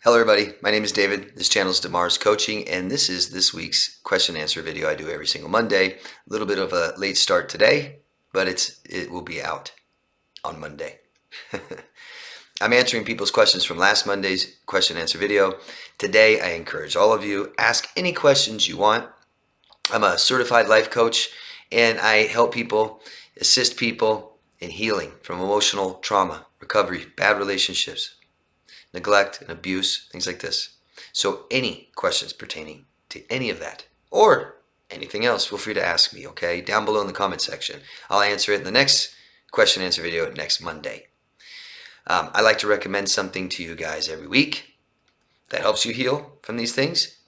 Hello everybody, my name is David, this channel is DeMars Coaching, and this is this week's question and answer video I do every single Monday. A little bit of a late start today, but it will be out on Monday. I'm answering people's questions from last Monday's question and answer video. Today I encourage all of you, ask any questions you want. I'm a certified life coach and I help people, assist people in healing from emotional trauma, recovery, bad relationships, neglect and abuse, things like this. So any questions pertaining to any of that or anything else, feel free to ask me, okay? Down below in the comment section. I'll answer it in the next question and answer video next Monday. I like to recommend something to you guys every week that helps you heal from these things.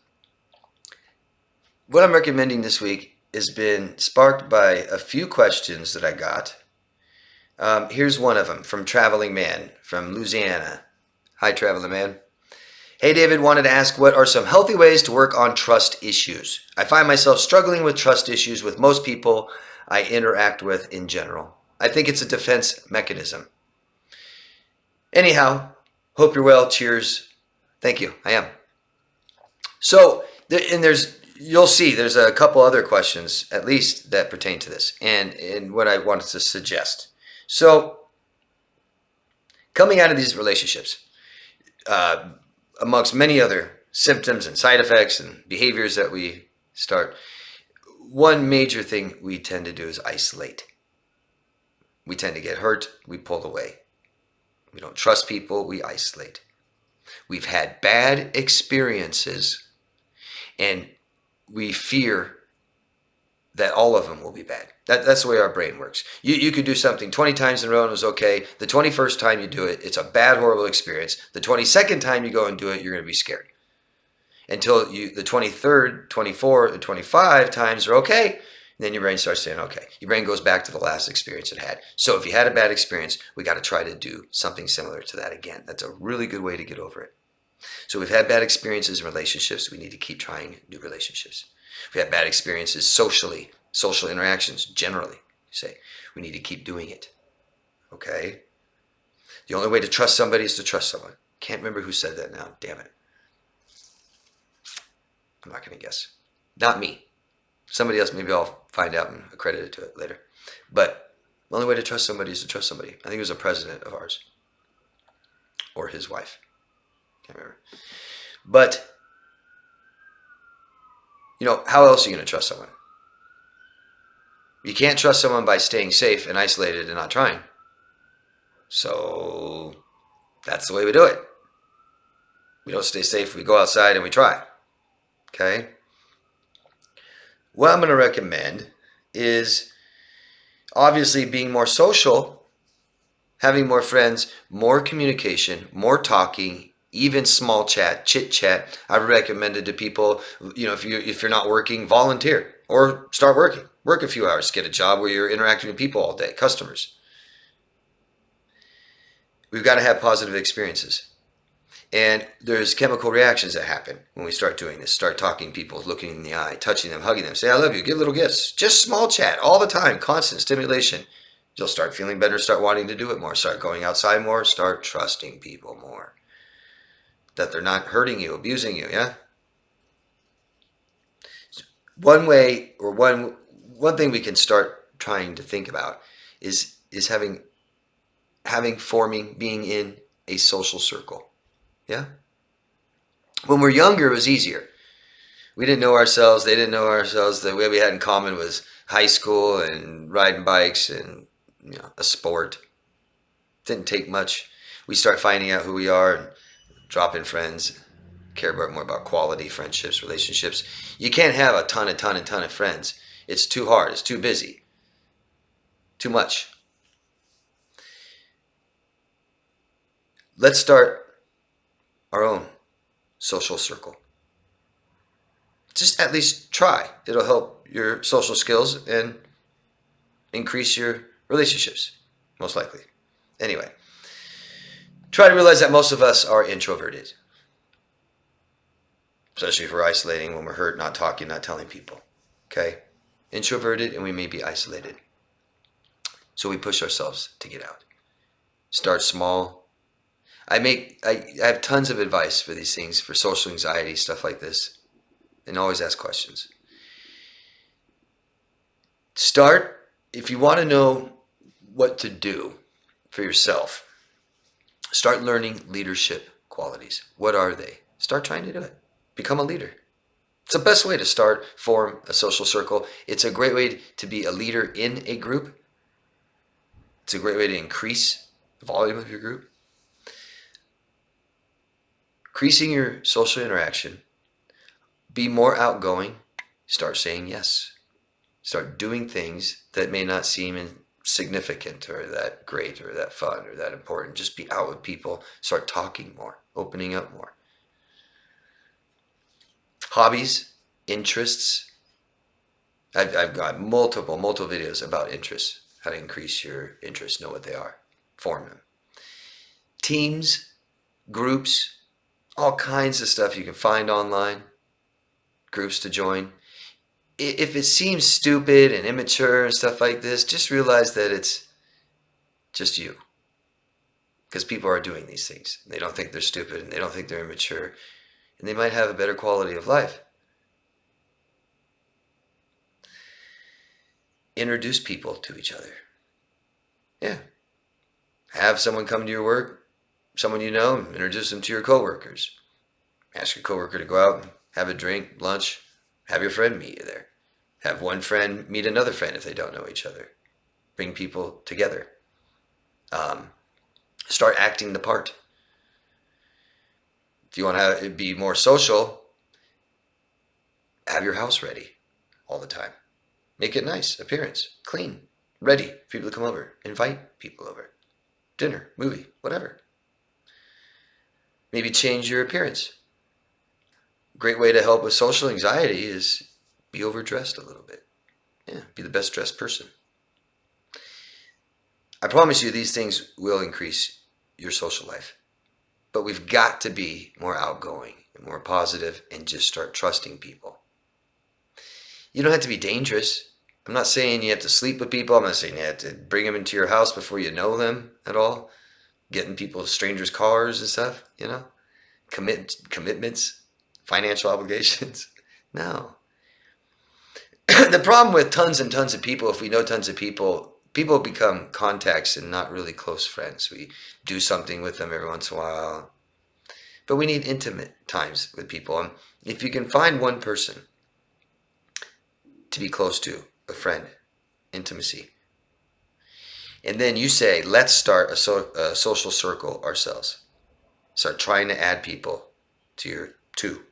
What I'm recommending this week has been sparked by a few questions that I got. Here's one of them from Traveling Man from Louisiana. Hi, Traveling Man. Hey, David, wanted to ask, what are some healthy ways to work on trust issues? I find myself struggling with trust issues with most people I interact with in general. I think it's a defense mechanism. Anyhow, hope you're well. Cheers. Thank you. I am. So, you'll see there's a couple other questions, at least, that pertain to this and what I wanted to suggest. So, coming out of these relationships, amongst many other symptoms and side effects and behaviors that we start, one major thing we tend to do is isolate. We tend to get hurt, we pull away. We don't trust people, we isolate. We've had bad experiences and we fear that all of them will be bad. That's the way our brain works. You could do something 20 times in a row and it was okay. The 21st time you do it, it's a bad, horrible experience. The 22nd time you go and do it, you're going to be scared. Until the 23rd, 24th, and 25 times are okay. And then your brain starts saying, okay. Your brain goes back to the last experience it had. So if you had a bad experience, we got to try to do something similar to that again. That's a really good way to get over it. So we've had bad experiences in relationships. We need to keep trying new relationships. We've had bad experiences socially, social interactions generally. You say, we need to keep doing it. Okay? The only way to trust somebody is to trust someone. Can't remember who said that now. Damn it. I'm not going to guess. Not me. Somebody else, maybe I'll find out and accredit it to it later. But the only way to trust somebody is to trust somebody. I think it was a president of ours. Or his wife. Can't remember. But, how else are you going to trust someone? You can't trust someone by staying safe and isolated and not trying. So that's the way we do it. We don't stay safe, we go outside and we try. Okay? What I'm going to recommend is obviously being more social, having more friends, more communication, more talking, even small chat, chit chat. I've recommended to people, if you're not working, volunteer or start working. Work a few hours, get a job where you're interacting with people all day, customers. We've got to have positive experiences. And there's chemical reactions that happen when we start doing this. Start talking to people, looking in the eye, touching them, hugging them, say, I love you, give little gifts. Just small chat all the time, constant stimulation. You'll start feeling better, start wanting to do it more, start going outside more, start trusting people more. That they're not hurting you, abusing you, yeah? One way, or one thing we can start trying to think about is being in a social circle. Yeah? When we're younger, it was easier. We didn't know ourselves, they didn't know ourselves. The way we had in common was high school and riding bikes and a sport. Didn't take much. We start finding out who we are and drop in friends. Care more about quality friendships, relationships. You can't have a ton of friends. It's too hard. It's too busy. Too much. Let's start our own social circle. Just at least try. It'll help your social skills and increase your relationships, most likely. Anyway, try to realize that most of us are introverted. Especially if we're isolating, when we're hurt, not talking, not telling people. Okay? Introverted, and we may be isolated. So we push ourselves to get out. Start small. I have tons of advice for these things, for social anxiety, stuff like this, and always ask questions. If you want to know what to do for yourself, start learning leadership qualities. What are they? Start trying to do it. Become a leader. It's the best way to form a social circle. It's a great way to be a leader in a group. It's a great way to increase the volume of your group. Increasing your social interaction. Be more outgoing. Start saying yes. Start doing things that may not seem significant or that great or that fun or that important. Just be out with people. Start talking more. Opening up more. Hobbies, interests. I've got multiple videos about interests. How to increase your interests, know what they are, form them. Teams, groups, all kinds of stuff you can find online. Groups to join. If it seems stupid and immature and stuff like this, just realize that it's just you. Because people are doing these things. They don't think they're stupid and they don't think they're immature. And they might have a better quality of life. Introduce people to each other. Yeah. Have someone come to your work, someone you know, introduce them to your coworkers. Ask your coworker to go out and have a drink, lunch. Have your friend meet you there. Have one friend meet another friend if they don't know each other. Bring people together. Start acting the part. If you want to be more social, have your house ready all the time. Make it nice, appearance, clean, ready for people to come over. Invite people over. Dinner, movie, whatever. Maybe change your appearance. Great way to help with social anxiety is be overdressed a little bit. Yeah, be the best dressed person. I promise you these things will increase your social life. But we've got to be more outgoing and more positive and just start trusting people. You don't have to be dangerous. I'm not saying you have to sleep with people. I'm not saying you have to bring them into your house before you know them at all. Getting people strangers' cars and stuff, commitments, financial obligations. No. The problem with tons and tons of people, if we know tons of people, people become contacts and not really close friends. We do something with them every once in a while. But we need intimate times with people. And if you can find one person to be close to, a friend, intimacy, and then you say, let's start a social circle ourselves. Start trying to add people to your two.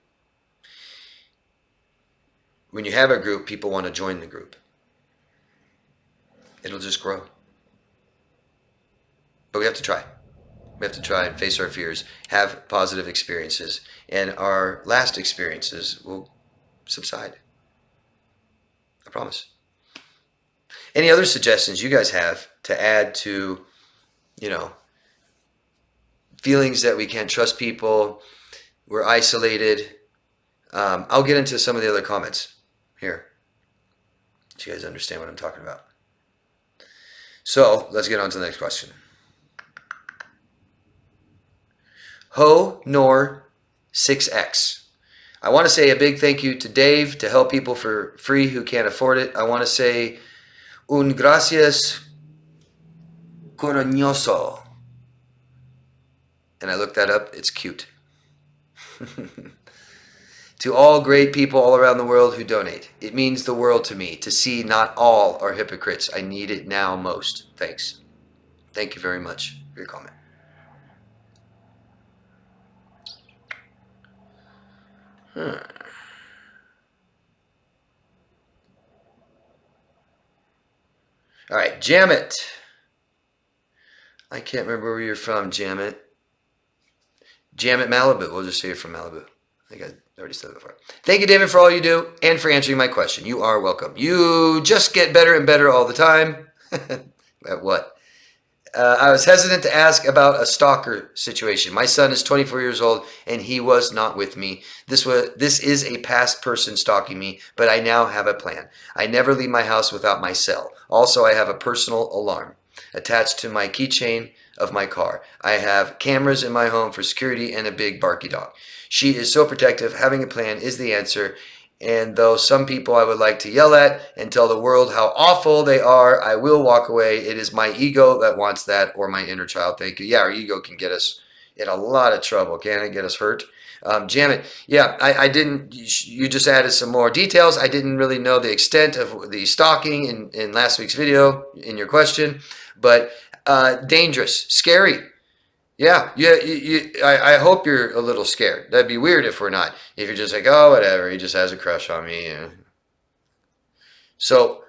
When you have a group, people want to join the group. It'll just grow. But we have to try. We have to try and face our fears, have positive experiences, and our last experiences will subside. I promise. Any other suggestions you guys have to add to, feelings that we can't trust people, we're isolated? I'll get into some of the other comments here, so you guys understand what I'm talking about. So let's get on to the next question. Nor 6X. I want to say a big thank you to Dave to help people for free who can't afford it. I want to say un gracias cariñoso. And I looked that up. It's cute. To all great people all around the world who donate. It means the world to me to see not all are hypocrites. I need it now most. Thanks. Thank you very much for your comment. All right, Jamit. I can't remember where you're from, Jamit. Jamit Malibu. We'll just say you're from Malibu. I think I already said that before. Thank you, David, for all you do and for answering my question. You are welcome. You just get better and better all the time. At what? I was hesitant to ask about a stalker situation. My son is 24 years old and he was not with me. This is a past person stalking me, but I now have a plan. I never leave my house without my cell. Also, I have a personal alarm. attached to my keychain of my car. I have cameras in my home for security and a big barky dog. She is so protective. Having a plan is the answer. And though some people I would like to yell at and tell the world how awful they are, I will walk away. It is my ego that wants that, or my inner child. Thank you. Yeah, our ego can get us in a lot of trouble. Can it get us hurt? Janet, yeah, I didn't, you just added some more details. I didn't really know the extent of the stalking in last week's video in your question, but dangerous, scary. Yeah, I hope you're a little scared. That'd be weird if we're not. If you're just like, oh, whatever, he just has a crush on me. So,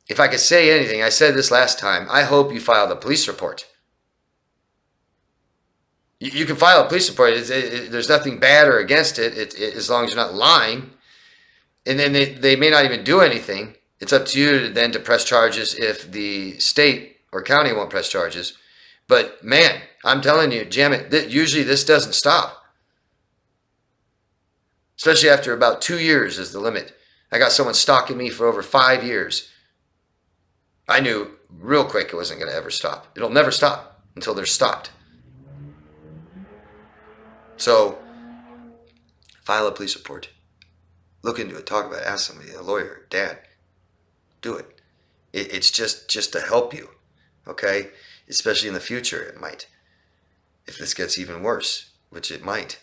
if I could say anything, I said this last time, I hope you file the police report. You can file a police report. There's nothing bad or against it, as long as you're not lying. And then they may not even do anything. It's up to you then to press charges if the state or county won't press charges. But man, I'm telling you, jam it. Usually this doesn't stop. Especially after about 2 years is the limit. I got someone stalking me for over 5 years. I knew real quick it wasn't going to ever stop. It'll never stop until they're stopped. So, file a police report. Look into it. Talk about it. Ask somebody, a lawyer, dad. Do it. It's just to help you, okay? Especially in the future, it might. If this gets even worse, which it might.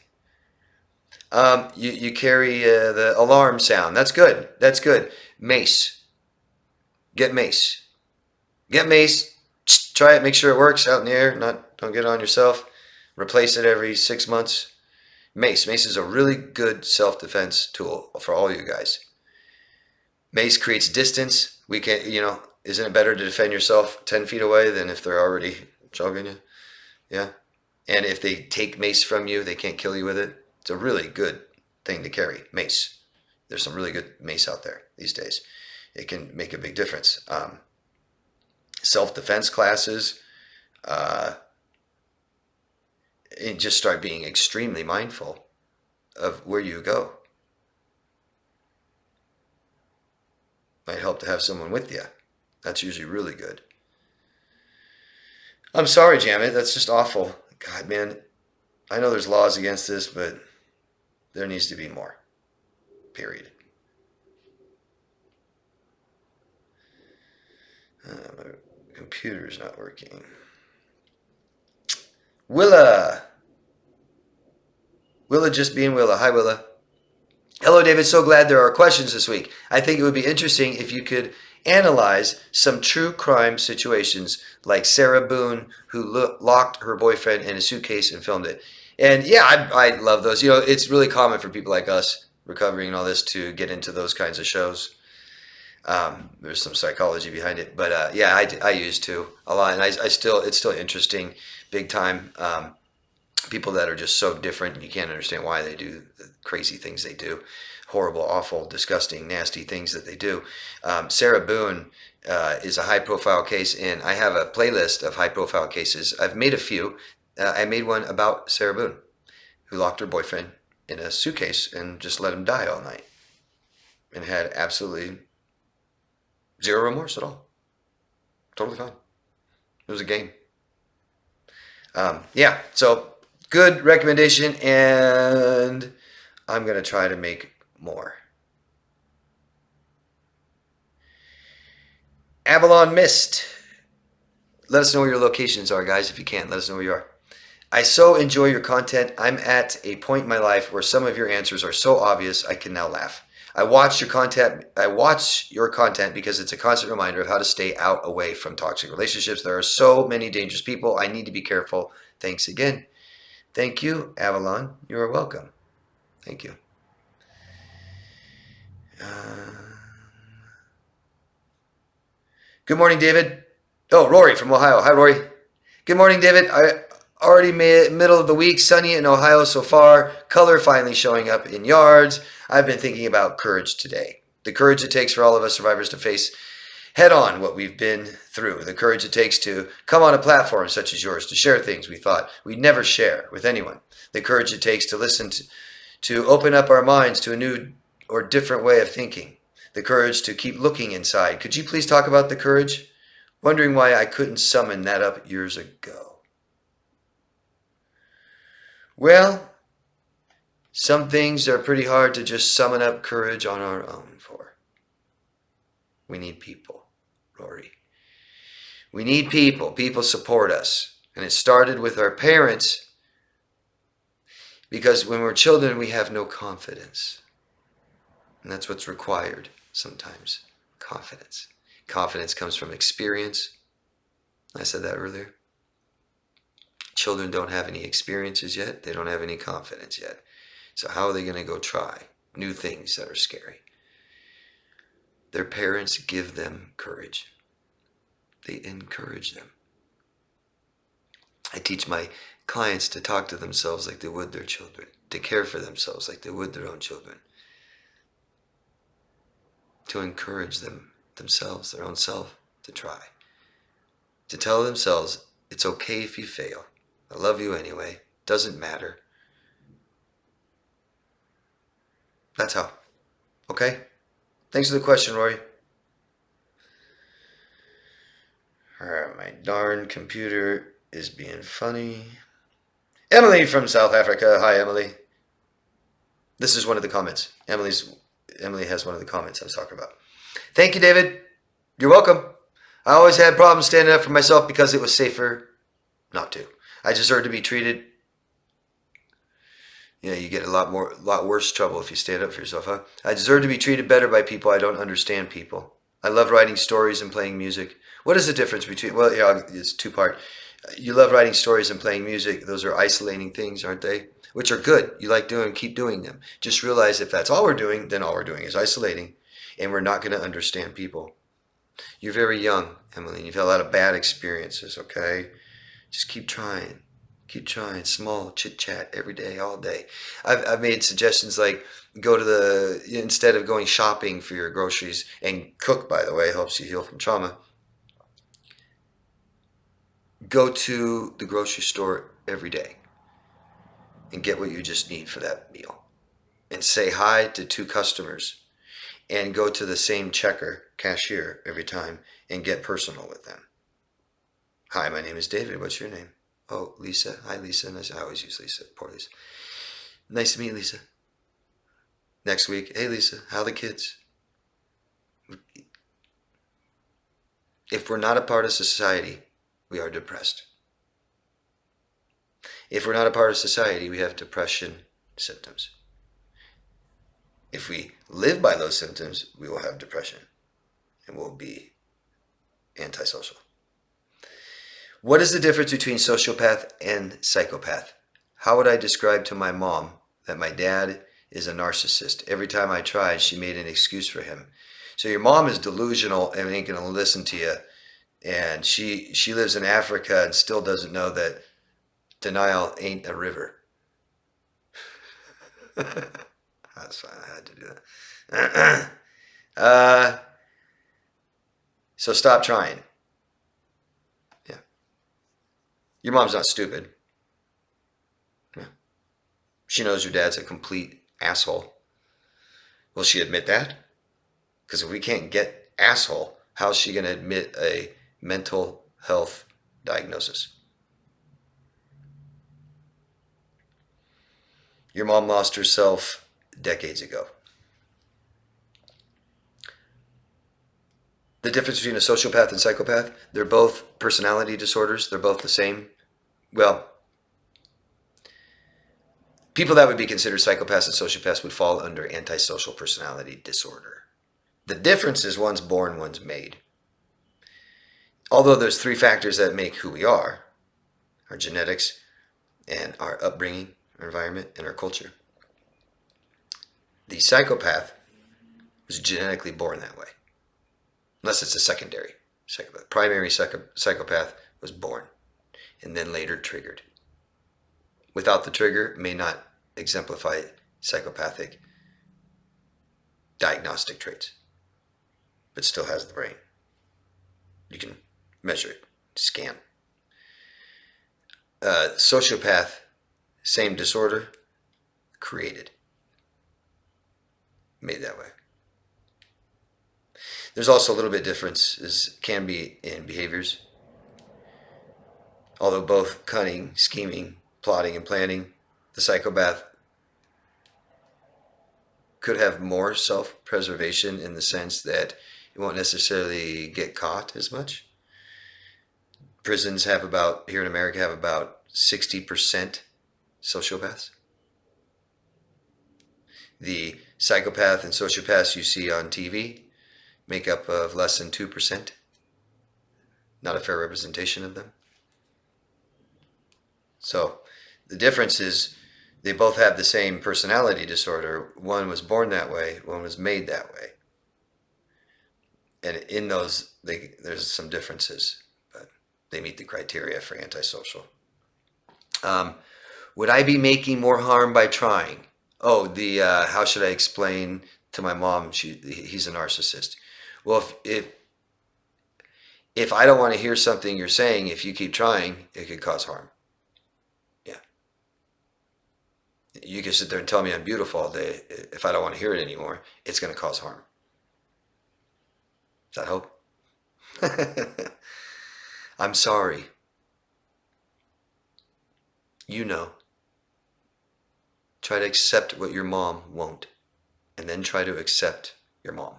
You carry the alarm sound. That's good. That's good. Mace. Get mace. Get mace. Try it. Make sure it works out in the air. Don't get it on yourself. Replace it every 6 months. Mace. Mace is a really good self-defense tool for all you guys. Mace creates distance. We can, isn't it better to defend yourself 10 feet away than if they're already jogging you? Yeah. And if they take mace from you, they can't kill you with it. It's a really good thing to carry, mace. There's some really good mace out there these days. It can make a big difference. Self-defense classes, and just start being extremely mindful of where you go. Might help to have someone with you. That's usually really good. I'm sorry, Janet. That's just awful. God, man. I know there's laws against this, but there needs to be more. Period. My computer's not working. Willa just being Willa. Hi, Willa. Hello, David. So glad there are questions this week. I think it would be interesting if you could analyze some true crime situations like Sarah Boone, who locked her boyfriend in a suitcase and filmed it. And yeah, I love those. It's really common for people like us recovering and all this to get into those kinds of shows. There's some psychology behind it, but yeah, I used to a lot, and it's still interesting, big time. People that are just so different, and you can't understand why they do the crazy things they do, horrible, awful, disgusting, nasty things that they do. Sarah Boone is a high-profile case, and I have a playlist of high-profile cases. I've made a few. I made one about Sarah Boone, who locked her boyfriend in a suitcase and just let him die all night, and had absolutely zero remorse at all. Totally fine. It was a game. Yeah, so good recommendation, and I'm going to try to make more. Avalon Mist. Let us know where your locations are, guys. If you can, let us know where you are. I so enjoy your content. I'm at a point in my life where some of your answers are so obvious I can now laugh. I watch your content because it's a constant reminder of how to stay away from toxic relationships. There are so many dangerous people. I need to be careful. Thanks again. Thank you, Avalon. You are welcome. Thank you. Good morning, David. Oh, Rory from Ohio. Hi, Rory. Good morning, David. Already middle of the week, sunny in Ohio so far. Color finally showing up in yards. I've been thinking about courage today. The courage it takes for all of us survivors to face head on what we've been through. The courage it takes to come on a platform such as yours to share things we thought we'd never share with anyone. The courage it takes to listen to open up our minds to a new or different way of thinking. The courage to keep looking inside. Could you please talk about the courage? Wondering why I couldn't summon that up years ago. Well, some things are pretty hard to just summon up courage on our own for. We need people, Rory. We need people. People support us. And it started with our parents, because when we're children, we have no confidence. And that's what's required sometimes. Confidence. Confidence comes from experience. I said that earlier. Children don't have any experiences yet. They don't have any confidence yet. So how are they going to go try new things that are scary? Their parents give them courage. They encourage them. I teach my clients to talk to themselves like they would their children, to care for themselves like they would their own children, to encourage themselves, their own self, to try, to tell themselves it's okay if you fail. I love you anyway. Doesn't matter. That's how. Okay? Thanks for the question, Rory. Alright, my darn computer is being funny. Emily from South Africa. Hi, Emily. This is one of the comments. Emily has one of the comments I was talking about. Thank you, David. You're welcome. I always had problems standing up for myself because it was safer not to. I deserve to be treated. You get a lot worse trouble if you stand up for yourself, huh? I deserve to be treated better by people. I don't understand people. I love writing stories and playing music. What is the difference between, well, yeah, it's two-part. You love writing stories and playing music. Those are isolating things, aren't they? Which are good. You like doing, keep doing them. Just realize if that's all we're doing, then all we're doing is isolating, and we're not going to understand people. You're very young, Emily, and you've had a lot of bad experiences, okay? Just keep trying. Keep trying. Small chit-chat every day, all day. I've made suggestions like go to instead of going shopping for your groceries, and cook, by the way, helps you heal from trauma. Go to the grocery store every day and get what you just need for that meal. And say hi to 2 customers. And go to the same cashier every time and get personal with them. Hi, my name is David. What's your name? Oh, Lisa. Hi, Lisa. I always use Lisa. Poor Lisa. Nice to meet you, Lisa. Next week, hey, Lisa, how are the kids? If we're not a part of society, we are depressed. If we're not a part of society, we have depression symptoms. If we live by those symptoms, we will have depression and we'll be antisocial. What is the difference between sociopath and psychopath? How would I describe to my mom that my dad is a narcissist? Every time I tried, she made an excuse for him. So your mom is delusional and ain't going to listen to you. And she lives in Africa and still doesn't know that denial ain't a river. That's fine. I had to do that. So stop trying. Yeah. Your mom's not stupid. Yeah. She knows your dad's a complete asshole. Will she admit that? Because if we can't get asshole, how's she going to admit a mental health diagnosis? Your mom lost herself decades ago. The difference between a sociopath and psychopath, they're both personality disorders. They're both the same. Well, people that would be considered psychopaths and sociopaths would fall under antisocial personality disorder. The difference is one's born, one's made. Although there's 3 factors that make who we are: our genetics and our upbringing, our environment, and our culture. The psychopath was genetically born that way. Unless it's a secondary psychopath. Primary psychopath was born and then later triggered. Without the trigger, may not exemplify psychopathic diagnostic traits, but still has the brain. You can measure it, scan. Sociopath, same disorder, created. Made that way. There's also a little bit differences can be in behaviors. Although both cunning, scheming, plotting, and planning, the psychopath could have more self-preservation in the sense that it won't necessarily get caught as much. Prisons have about, here in America, have about 60% sociopaths. The psychopath and sociopaths you see on TV make up of less than 2%. Not a fair representation of them. So the difference is they both have the same personality disorder. One was born that way, one was made that way. And in those, there's some differences, but they meet the criteria for antisocial. Would I be making more harm by trying? Oh, how should I explain to my mom he's a narcissist? Well, if I don't want to hear something you're saying, if you keep trying, it could cause harm. Yeah. You can sit there and tell me I'm beautiful all day. If I don't want to hear it anymore, it's going to cause harm. Does that help? I'm sorry. You know. Try to accept what your mom won't, and then try to accept your mom.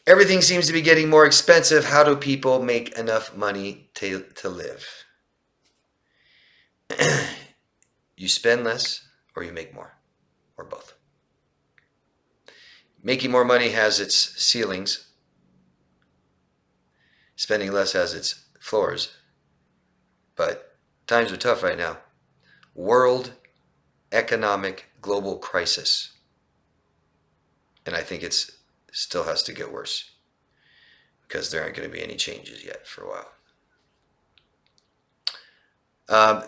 Everything seems to be getting more expensive. How do people make enough money to live? You spend less or you make more, or both. Making more money has its ceilings. Spending less has its floors. But times are tough right now. World economic global crisis. And I think it's still has to get worse because there aren't going to be any changes yet for a while.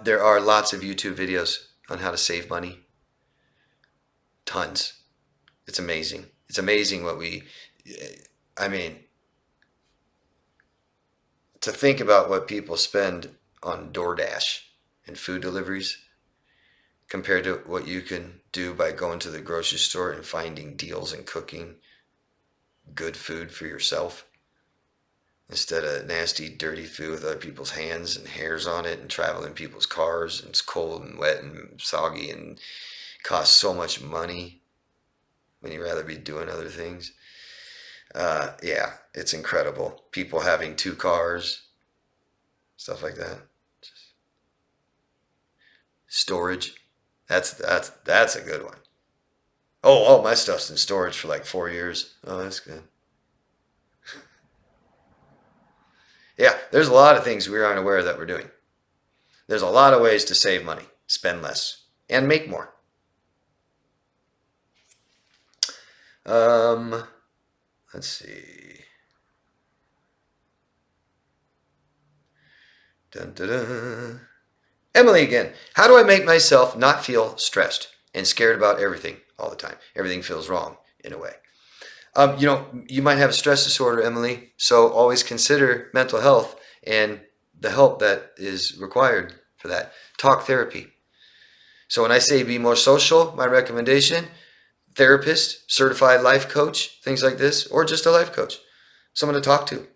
There are lots of YouTube videos on how to save money. Tons. It's amazing. It's amazing what to think about what people spend on DoorDash and food deliveries compared to what you can do by going to the grocery store and finding deals and cooking good food for yourself instead of nasty, dirty food with other people's hands and hairs on it and traveling in people's cars and it's cold and wet and soggy and costs so much money when you'd rather be doing other things. Yeah, it's incredible. People having 2 cars, stuff like that. Storage. That's a good one. Oh, all my stuff's in storage for like 4 years. Oh, that's good. Yeah, there's a lot of things we aren't aware that we're doing. There's a lot of ways to save money, spend less, and make more. Let's see. Dun, dun, dun. Emily again. How do I make myself not feel stressed and scared about everything all the time? Everything feels wrong in a way. You might have a stress disorder, Emily, so always consider mental health and the help that is required for that. Talk therapy. So when I say be more social, my recommendation, therapist, certified life coach, things like this, or just a life coach, someone to talk to.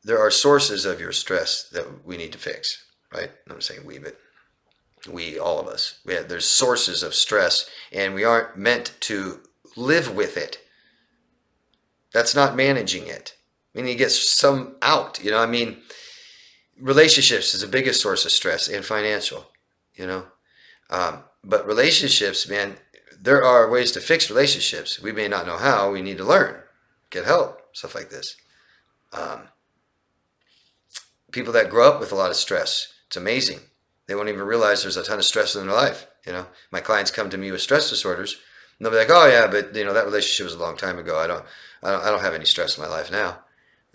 There are sources of your stress that we need to fix, right? I'm saying we, but we, all of us. There's sources of stress, and we aren't meant to live with it. That's not managing it. We need to get some out, relationships is the biggest source of stress and financial, but relationships, man, there are ways to fix relationships. We may not know how. We need to learn, get help, stuff like this. People that grow up with a lot of stress, it's amazing. They won't even realize there's a ton of stress in their life. My clients come to me with stress disorders, and they'll be like, "Oh yeah, but that relationship was a long time ago. I don't have any stress in my life now."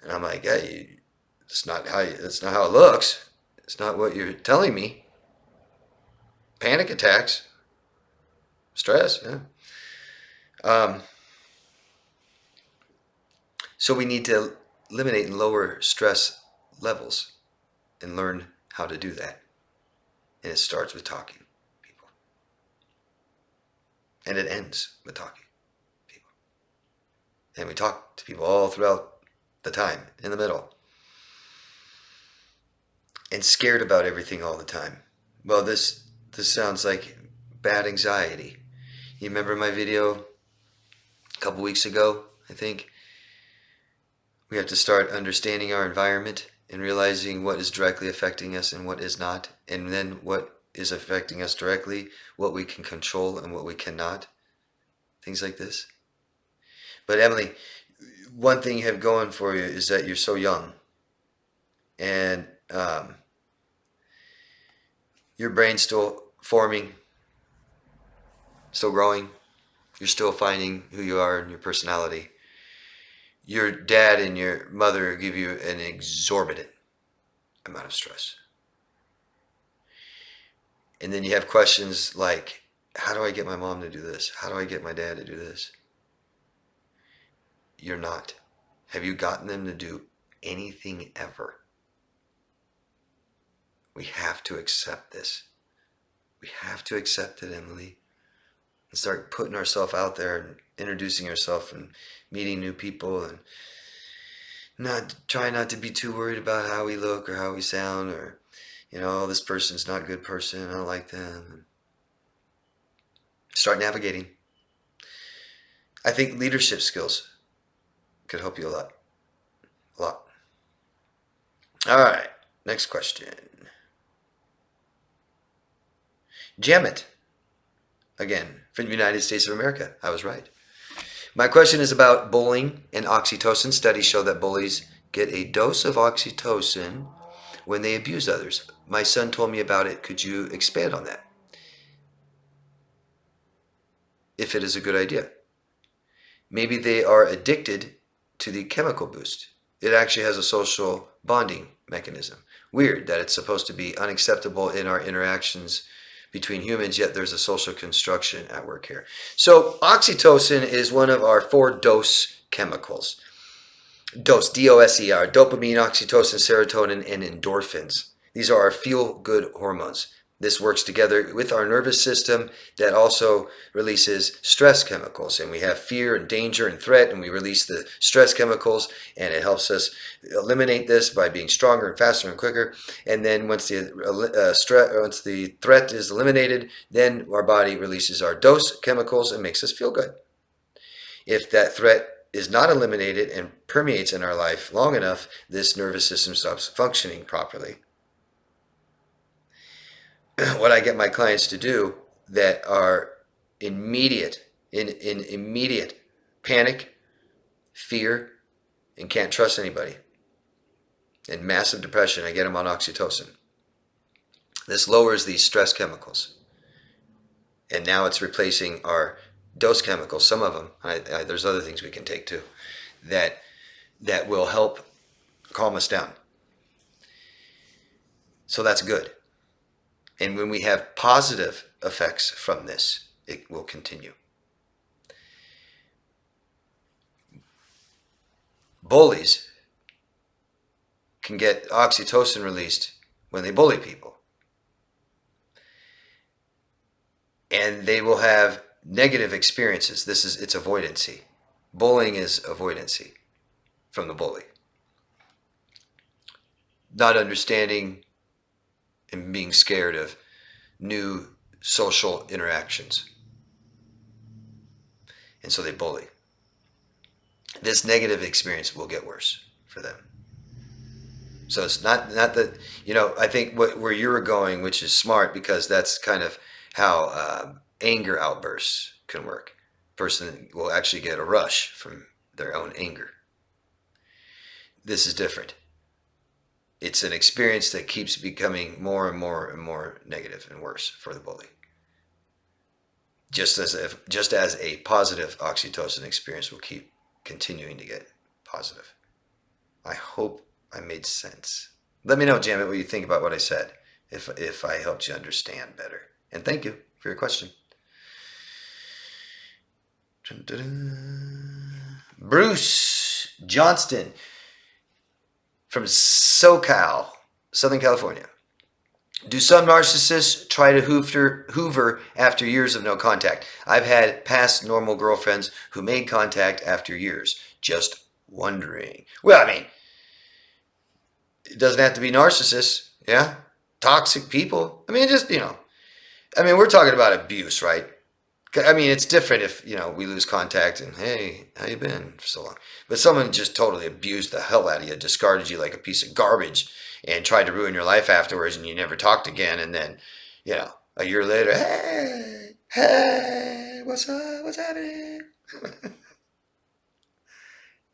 And I'm like, "Hey, that's not how it looks. It's not what you're telling me." Panic attacks, stress. Yeah. So we need to eliminate and lower stress levels. and learn how to do that. And it starts with talking to people. And it ends with talking to people. And we talk to people all throughout the time, in the middle. And scared about everything all the time. Well, this sounds like bad anxiety. You remember my video a couple weeks ago, I think? We have to start understanding our environment and realizing what is directly affecting us and what is not. And then what is affecting us directly, what we can control and what we cannot. Things like this. But Emily, one thing you have going for you is that you're so young. And your brain's still forming, still growing. You're still finding who you are and your personality. Your dad and your mother give you an exorbitant amount of stress. And then you have questions like, how do I get my mom to do this? How do I get my dad to do this? You're not. Have you gotten them to do anything ever? We have to accept this. We have to accept it, Emily. And start putting ourselves out there and introducing ourselves and meeting new people and try not to be too worried about how we look or how we sound or, oh, this person's not a good person, I don't like them. And start navigating. I think leadership skills could help you a lot. A lot. All right, next question. Jamet, again, from the United States of America. I was right. My question is about bullying and oxytocin. Studies show that bullies get a dose of oxytocin when they abuse others. My son told me about it. Could you expand on that? If it is a good idea. Maybe they are addicted to the chemical boost. It actually has a social bonding mechanism. Weird that it's supposed to be unacceptable in our interactions between humans, yet there's a social construction at work here. So oxytocin is one of our 4 dose chemicals. Dose, D-O-S-E-R, dopamine, oxytocin, serotonin, and endorphins. These are our feel-good hormones. This works together with our nervous system that also releases stress chemicals. And we have fear and danger and threat, and we release the stress chemicals, and it helps us eliminate this by being stronger and faster and quicker. And then once the threat is eliminated, then our body releases our dose chemicals and makes us feel good. If that threat is not eliminated and permeates in our life long enough, this nervous system stops functioning properly. What I get my clients to do that are immediate panic, fear, and can't trust anybody, and massive depression, I get them on oxytocin. This lowers these stress chemicals. And now it's replacing our dose chemicals, some of them. There's other things we can take too that will help calm us down. So that's good. And when we have positive effects from this, it will continue. Bullies can get oxytocin released when they bully people. And they will have negative experiences. It's avoidancy. Bullying is avoidancy from the bully. Not understanding and being scared of new social interactions. And so they bully. This negative experience will get worse for them. So it's not that, I think where you were going, which is smart, because that's kind of how anger outbursts can work. Person will actually get a rush from their own anger. This is different. It's an experience that keeps becoming more and more and more negative and worse for the bully. Just as a positive oxytocin experience will keep continuing to get positive. I hope I made sense. Let me know, Janet, what you think about what I said, if I helped you understand better. And thank you for your question. Bruce Johnston from SoCal. Southern California. Do some narcissists try to hoover after years of no contact? I've had past normal girlfriends who made contact after years. Just wondering. Well, I mean, it doesn't have to be narcissists, yeah? Toxic people. I mean, just, I mean, we're talking about abuse, right? I mean, it's different if, we lose contact and, hey, how you been for so long? But someone just totally abused the hell out of you, discarded you like a piece of garbage and tried to ruin your life afterwards and you never talked again. And then, a year later, hey, what's up? What's happening?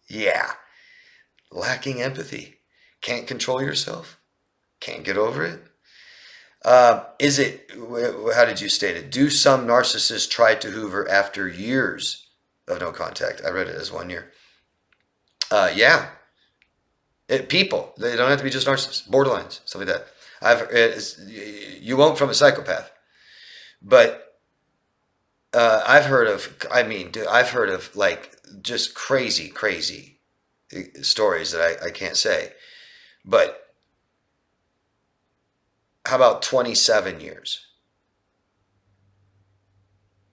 Yeah. Lacking empathy. Can't control yourself. Can't get over it. How did you state it? Do some narcissists try to hoover after years of no contact? I read it as 1 year. Yeah. People, they don't have to be just narcissists, borderlines, stuff like that. You won't from a psychopath. But I've heard of like just crazy stories that I can't say. But how about 27 years?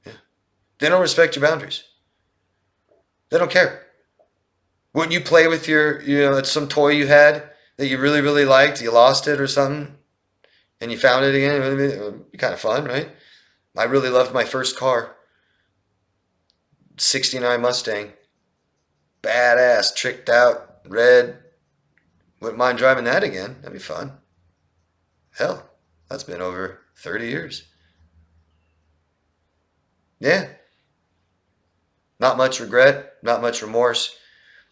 Yeah. They don't respect your boundaries. They don't care. Wouldn't you play with it's some toy you had that you really, really liked, you lost it or something, and you found it again? It would be kind of fun, right? I really loved my first car. 69 Mustang. Badass, tricked out, red. Wouldn't mind driving that again. That'd be fun. Hell, that's been over 30 years. Yeah. Not much regret, not much remorse.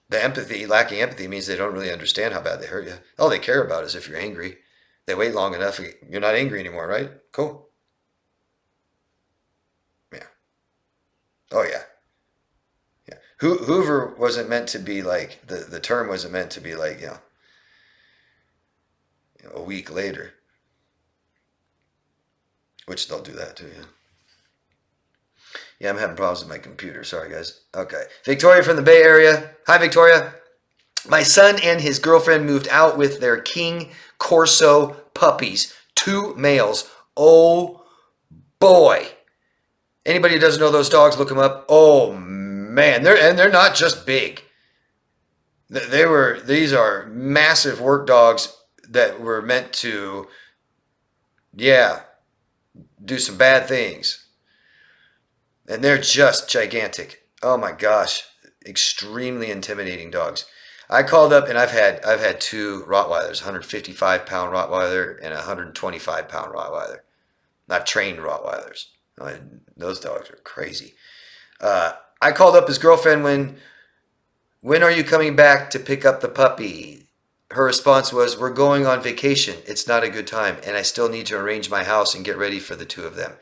Lacking empathy means they don't really understand how bad they hurt you. All they care about is if you're angry. They wait long enough, you're not angry anymore, right? Cool. Yeah. Oh, yeah. Yeah. Hoover wasn't meant to be like, the term wasn't meant to be like, a week later. Which they'll do that too, yeah. Yeah, I'm having problems with my computer. Sorry, guys. Okay. Victoria from the Bay Area. Hi, Victoria. My son and his girlfriend moved out with their King Corso puppies. 2 males. Oh, boy. Anybody who doesn't know those dogs, look them up. Oh, man. They're not just big. These are massive work dogs that were meant to, do some bad things. And they're just gigantic. Oh my gosh. Extremely intimidating dogs. I called up and I've had 2 Rottweilers, 155-pound Rottweiler and a 125-pound Rottweiler. I've trained Rottweilers. Those dogs are crazy. I called up his girlfriend when are you coming back to pick up the puppy? Her response was, we're going on vacation. It's not a good time, and I still need to arrange my house and get ready for the 2 of them.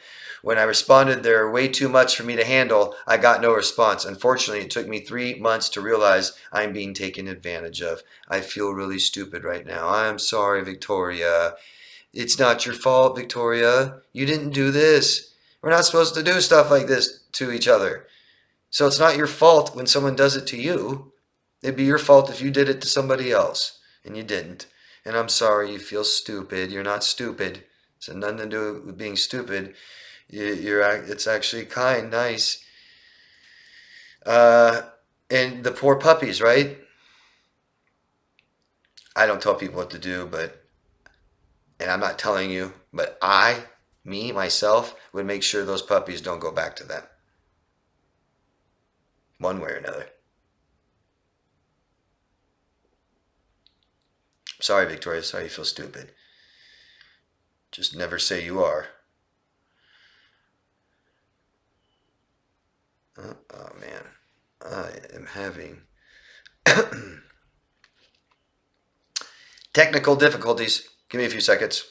When I responded, they're way too much for me to handle, I got no response. Unfortunately, it took me 3 months to realize I'm being taken advantage of. I feel really stupid right now. I'm sorry, Victoria. It's not your fault, Victoria. You didn't do this. We're not supposed to do stuff like this to each other. So it's not your fault when someone does it to you. It'd be your fault if you did it to somebody else, and you didn't. And I'm sorry you feel stupid. You're not stupid. It's nothing to do with being stupid. It's actually nice. And the poor puppies, right? I don't tell people what to do, and I'm not telling you, but myself, would make sure those puppies don't go back to them. One way or another. Sorry, Victoria. Sorry you feel stupid. Just never say you are. Oh man. I am having technical difficulties. Give me a few seconds.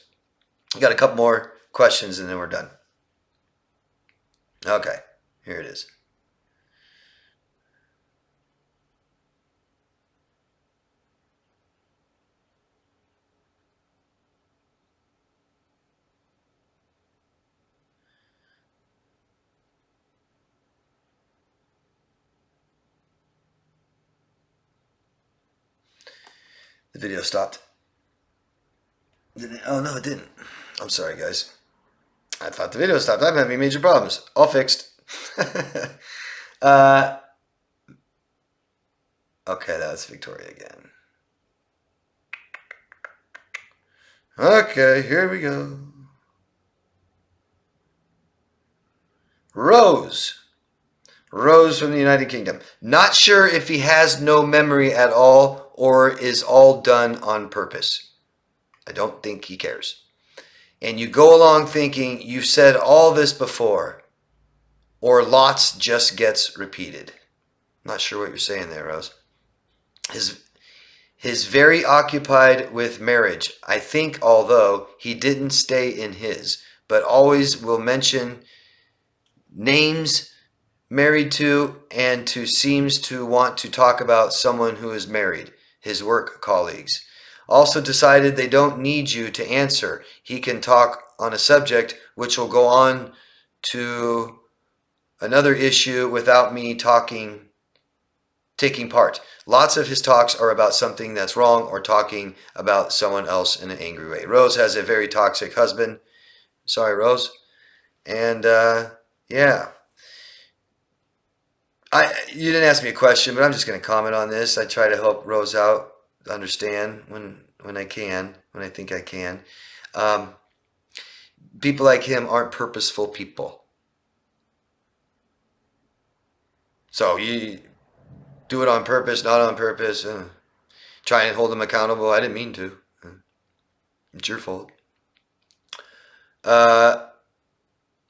We got a couple more questions and then we're done. Okay, here it is. The video stopped. Did it? Oh, no, it didn't. I'm sorry, guys. I thought the video stopped. I'm having major problems. All fixed. uh, okay, that was Victoria again. Okay, here we go. Rose. Rose from the United Kingdom. Not sure if he has no memory at all or is all done on purpose. I don't think he cares. And you go along thinking you've said all this before, or lots just gets repeated. I'm not sure what you're saying there, Rose. His very occupied with marriage. I think, although he didn't stay in his, but always will mention names married to and to seems to want to talk about someone who is married, his work colleagues. Also decided they don't need you to answer. He can talk on a subject which will go on to another issue without me taking part. Lots of his talks are about something that's wrong or talking about someone else in an angry way. Rose has a very toxic husband. Sorry, Rose. And yeah. You didn't ask me a question, but I'm just going to comment on this. I try to help Rose out, understand when I can, when I think I can. People like him aren't purposeful people. So you do it on purpose, not on purpose. Try and hold them accountable. I didn't mean to. It's your fault.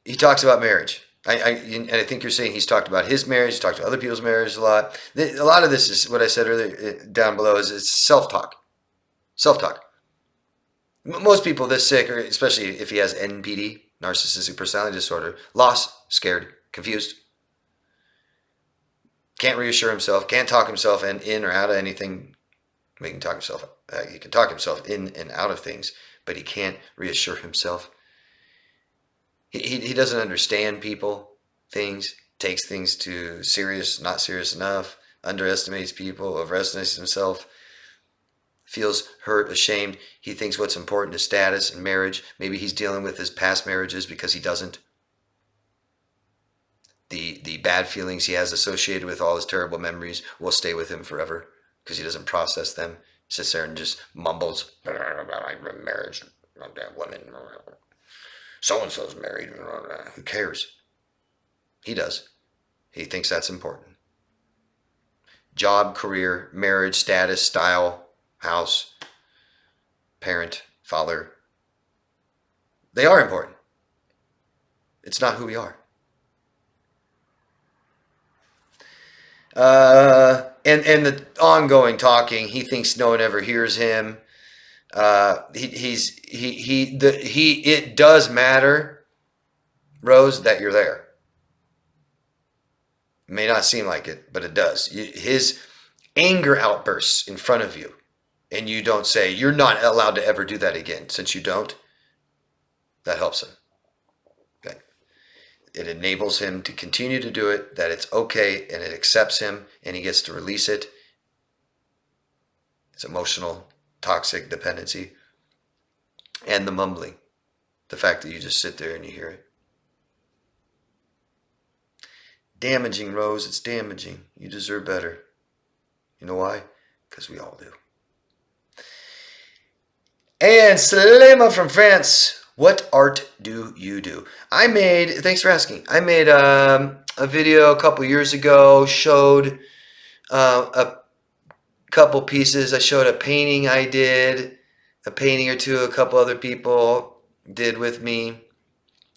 He talks about marriage. And I think you're saying he's talked about his marriage, he's talked about other people's marriage a lot. A lot of this is what I said earlier down below is it's self-talk. Self-talk. Most people this sick, or especially if he has NPD, narcissistic personality disorder, lost, scared, confused, can't reassure himself, can't talk himself in or out of anything. He can talk himself in and out of things, but he can't reassure himself. He doesn't understand people, things, takes things too serious, not serious enough, underestimates people, overestimates himself, feels hurt, ashamed. He thinks what's important is status and marriage. Maybe he's dealing with his past marriages because he doesn't. The bad feelings he has associated with all his terrible memories will stay with him forever because he doesn't process them. Sits there and just mumbles about marriage, that woman. So-and-so's married. Who cares? He does. He thinks that's important. Job, career, marriage, status, style, house, parent, father. They are important. It's not who we are. And the ongoing talking, he thinks no one ever hears him. It does matter, Rose, that you're there. It may not seem like it, but it does. His anger outbursts in front of you, and you don't say, you're not allowed to ever do that again. Since you don't, that helps him. Okay. It enables him to continue to do it, that it's okay, and it accepts him, and he gets to release it. It's emotional toxic dependency, and the mumbling, the fact that you just sit there and you hear it. Damaging, Rose, it's damaging. You deserve better. You know why? Because we all do. And Salema from France, what art do you do? Thanks for asking, I made a video a couple years ago, showed a couple pieces. I showed a painting I did, a painting or two a couple other people did with me,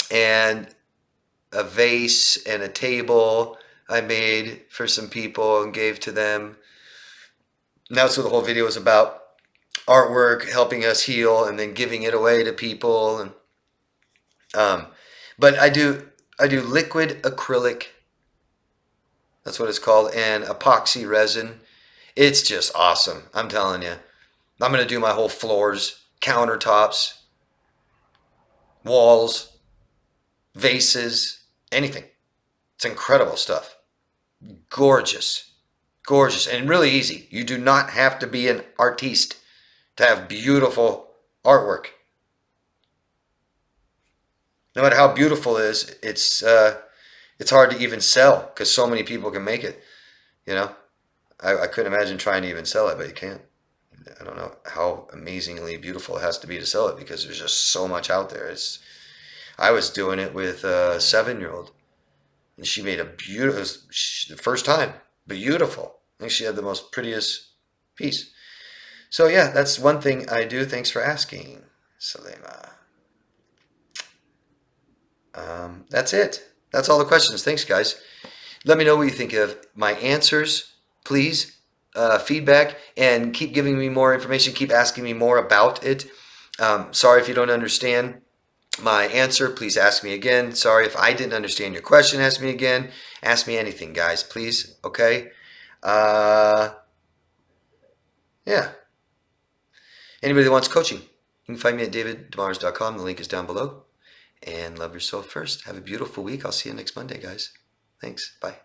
and a vase and a table I made for some people and gave to them. And that's what the whole video is about. Artwork, helping us heal, and then giving it away to people. And but I do liquid acrylic, that's what it's called, and epoxy resin. It's just awesome. I'm telling you. I'm going to do my whole floors, countertops, walls, vases, anything. It's incredible stuff. Gorgeous. Gorgeous. And really easy. You do not have to be an artiste to have beautiful artwork. No matter how beautiful it is, it's hard to even sell because so many people can make it. You know, I couldn't imagine trying to even sell it, but you can't. I don't know how amazingly beautiful it has to be to sell it because there's just so much out there. I was doing it with a 7-year-old, and she made a beautiful, the first time, beautiful. I think she had the most prettiest piece. So yeah, that's one thing I do. Thanks for asking, Salema. That's it. That's all the questions. Thanks, guys. Let me know what you think of my answers, please. Feedback, and keep giving me more information. Keep asking me more about it. Sorry if you don't understand my answer. Please ask me again. Sorry if I didn't understand your question. Ask me again. Ask me anything, guys, please. Okay. Yeah. Anybody that wants coaching, you can find me at daviddemars.com. The link is down below. And love yourself first. Have a beautiful week. I'll see you next Monday, guys. Thanks. Bye.